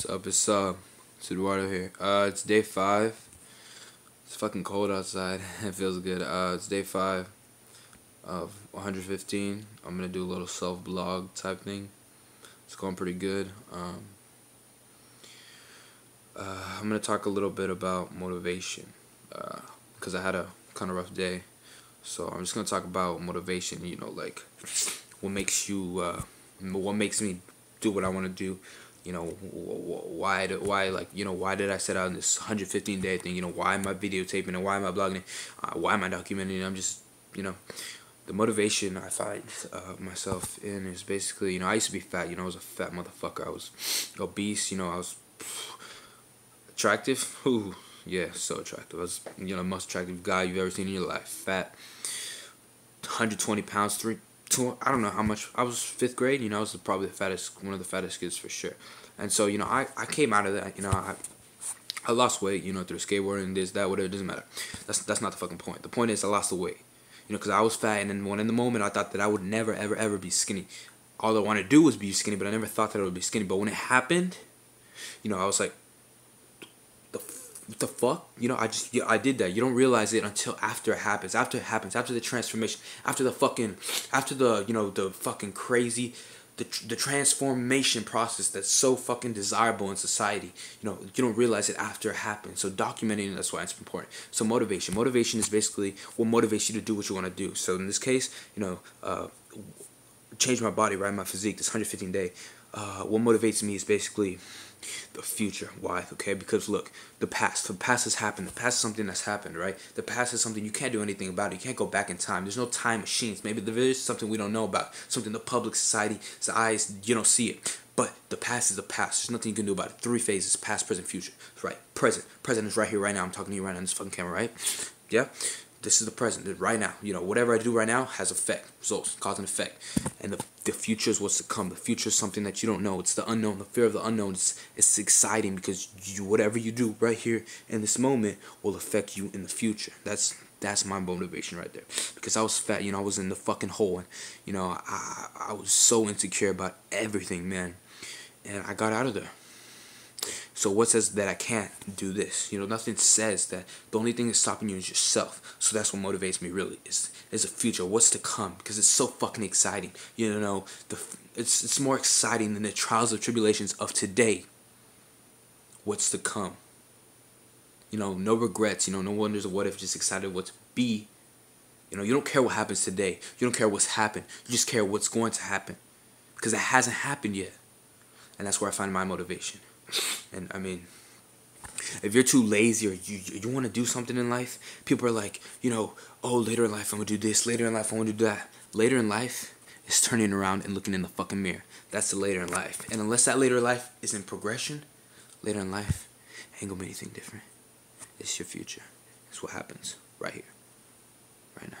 What's up? It's Eduardo here. It's day 5. It's fucking cold outside. It feels good. It's day 5 of 115. I'm gonna do a little self-blog type thing. It's going pretty good. I'm gonna talk a little bit about motivation, because I had a kind of rough day. So I'm just gonna talk about motivation. Like what makes what makes me do what I want to do. Why did I set out on this 115-day thing? Why am I videotaping and why am I blogging? Why am I documenting? I'm just, the motivation I find myself in is basically, I used to be fat. I was a fat motherfucker. I was obese. I was attractive. Ooh, yeah, so attractive. I was, the most attractive guy you've ever seen in your life. Fat, 120 pounds, I don't know how much. I was 5th grade. I was probably one of the fattest kids for sure. And so, I came out of that. I lost weight. Through skateboarding, this, that, whatever. It doesn't matter. That's not the fucking point. The point is I lost the weight. Because I was fat, and then when in the moment I thought that I would never, ever, ever be skinny. All I wanted to do was be skinny, but I never thought that I would be skinny. But when it happened, I was like, what the fuck? I did that. You don't realize it until after it happens. After the transformation, after the fucking crazy, the transformation process that's so fucking desirable in society. You don't realize it after it happens. So documenting, that's why it's important. So motivation is basically what motivates you to do what you want to do. So in this case, change my body, right? My physique, this 115 day. What motivates me is basically the future. Why? Okay, because look, the past has happened. The past is something that's happened, right? The past is something you can't do anything about. You can't go back in time. There's no time machines. Maybe there is something we don't know about, something the public, society's eyes, you don't see it. But the past is the past. There's nothing you can do about it. 3 phases: past, present, future. Right? Present is right here, right now. I'm talking to you right now on this fucking camera, right? Yeah. This is the present, right now. Whatever I do right now has effect, results, cause and effect. And the future is what's to come. The future is something that you don't know. It's the unknown. The fear of the unknown. It's exciting because whatever you do right here in this moment will affect you in the future. That's my motivation right there. Because I was fat, I was in the fucking hole. And, I was so insecure about everything, man. And I got out of there. So what says that I can't do this? Nothing says that. The only thing that's stopping you is yourself. So that's what motivates me really, is the future, what's to come, because it's so fucking exciting. It's more exciting than the trials and tribulations of today. What's to come? No regrets, no wonders of what if, just excited what to be. You don't care what happens today. You don't care what's happened. You just care what's going to happen, because it hasn't happened yet. And that's where I find my motivation. And I mean, if you're too lazy or you want to do something in life, people are like, oh, later in life I'm going to do this, later in life I'm going to do that. Later in life is turning around and looking in the fucking mirror. That's the later in life. And unless that later in life is in progression, later in life ain't going to be anything different. It's your future. It's what happens right here, right now.